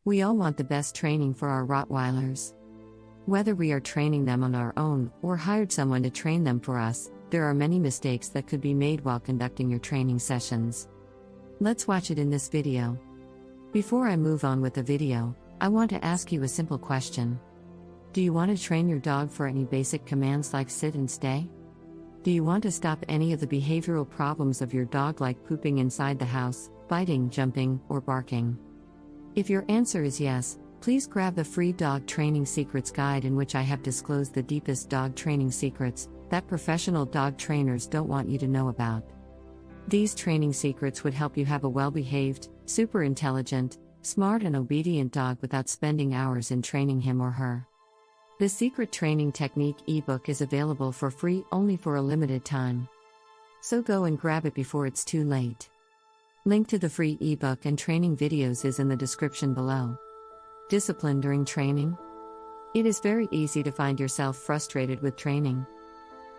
We all want the best training for our Rottweilers. Whether we are training them on our own or hired someone to train them for us, there are many mistakes that could be made while conducting your training sessions. Let's watch it in this video. Before I move on with the video, I want to ask you a simple question. Do you want to train your dog for any basic commands like sit and stay? Do you want to stop any of the behavioral problems of your dog like pooping inside the house, biting, jumping, or barking? If your answer is yes, please grab the free Dog Training Secrets Guide in which I have disclosed the deepest dog training secrets that professional dog trainers don't want you to know about. These training secrets would help you have a well-behaved, super intelligent, smart and obedient dog without spending hours in training him or her. The Secret Training Technique ebook is available for free only for a limited time. So go and grab it before it's too late. Link to the free ebook and training videos is in the description below. Discipline during training. It is very easy to find yourself frustrated with training,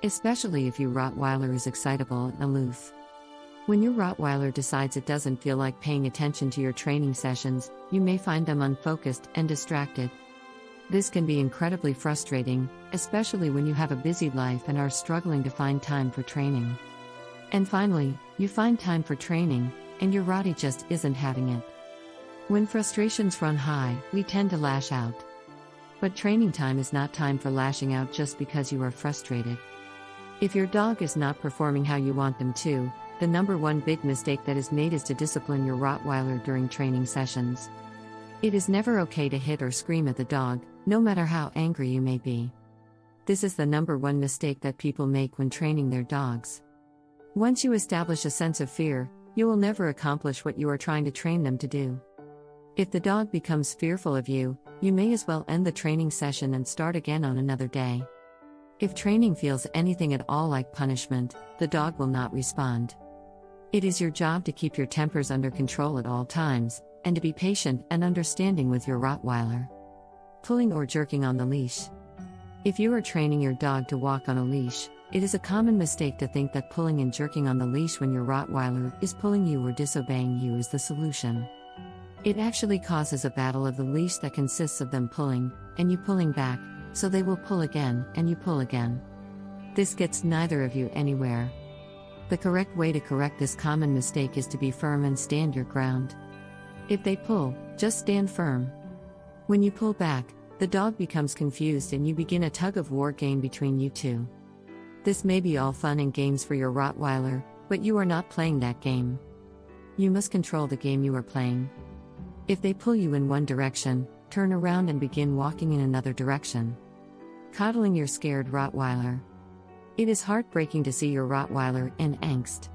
especially if your Rottweiler is excitable and aloof. When your Rottweiler decides it doesn't feel like paying attention to your training sessions, you may find them unfocused and distracted. This can be incredibly frustrating, especially when you have a busy life and are struggling to find time for training. And finally, you find time for training, and your Rottie just isn't having it. When frustrations run high, we tend to lash out. But training time is not time for lashing out just because you are frustrated. If your dog is not performing how you want them to, the number one big mistake that is made is to discipline your Rottweiler during training sessions. It is never okay to hit or scream at the dog, no matter how angry you may be. This is the number one mistake that people make when training their dogs. Once you establish a sense of fear, you will never accomplish what you are trying to train them to do. If the dog becomes fearful of you, you may as well end the training session and start again on another day. If training feels anything at all like punishment, the dog will not respond. It is your job to keep your tempers under control at all times, and to be patient and understanding with your Rottweiler. Pulling or jerking on the leash. If you are training your dog to walk on a leash, it is a common mistake to think that pulling and jerking on the leash when your Rottweiler is pulling you or disobeying you is the solution. It actually causes a battle of the leash that consists of them pulling, and you pulling back, so they will pull again, and you pull again. This gets neither of you anywhere. The correct way to correct this common mistake is to be firm and stand your ground. If they pull, just stand firm. When you pull back, the dog becomes confused and you begin a tug-of-war game between you two. This may be all fun and games for your Rottweiler, but you are not playing that game. You must control the game you are playing. If they pull you in one direction, turn around and begin walking in another direction. Coddling your scared Rottweiler. It is heartbreaking to see your Rottweiler in angst.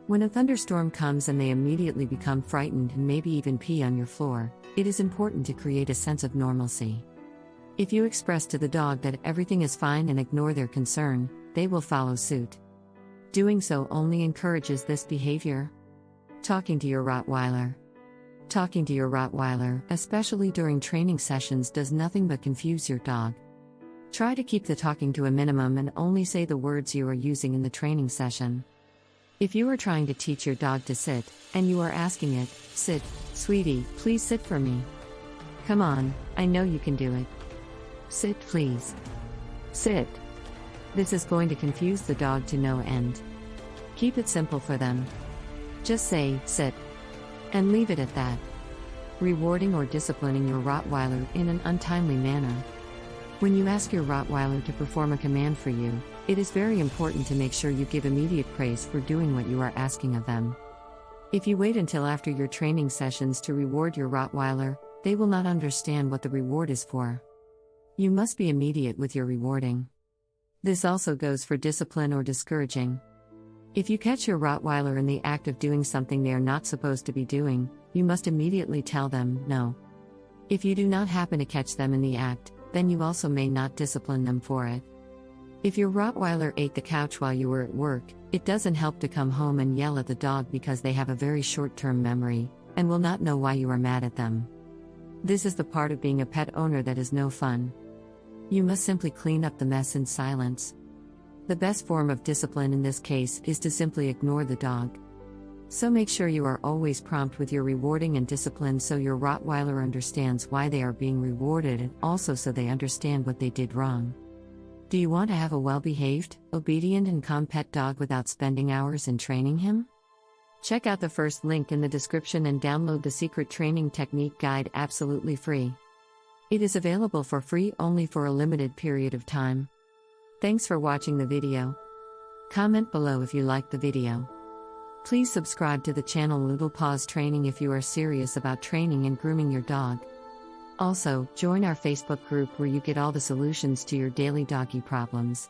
When a thunderstorm comes and they immediately become frightened and maybe even pee on your floor, it is important to create a sense of normalcy. If you express to the dog that everything is fine and ignore their concern, they will follow suit. Doing so only encourages this behavior. Talking to your Rottweiler. Talking to your Rottweiler, especially during training sessions, does nothing but confuse your dog. Try to keep the talking to a minimum and only say the words you are using in the training session. If you are trying to teach your dog to sit, and you are asking it, "Sit, sweetie, please sit for me. Come on, I know you can do it. Sit, please. Sit." This is going to confuse the dog to no end. Keep it simple for them. Just say, "Sit," and leave it at that. Rewarding or disciplining your Rottweiler in an untimely manner. When you ask your Rottweiler to perform a command for you, it is very important to make sure you give immediate praise for doing what you are asking of them. If you wait until after your training sessions to reward your Rottweiler, they will not understand what the reward is for. You must be immediate with your rewarding. This also goes for discipline or discouraging. If you catch your Rottweiler in the act of doing something they are not supposed to be doing, you must immediately tell them no. If you do not happen to catch them in the act, then you also may not discipline them for it. If your Rottweiler ate the couch while you were at work, it doesn't help to come home and yell at the dog because they have a very short-term memory, and will not know why you are mad at them. This is the part of being a pet owner that is no fun. You must simply clean up the mess in silence. The best form of discipline in this case is to simply ignore the dog. So make sure you are always prompt with your rewarding and discipline so your Rottweiler understands why they are being rewarded and also so they understand what they did wrong. Do you want to have a well-behaved, obedient and calm pet dog without spending hours in training him? Check out the first link in the description and download the Secret Training Technique Guide absolutely free. It is available for free only for a limited period of time. Thanks for watching the video. Comment below if you liked the video. Please subscribe to the channel Little Paws Training if you are serious about training and grooming your dog. Also, join our Facebook group where you get all the solutions to your daily doggy problems.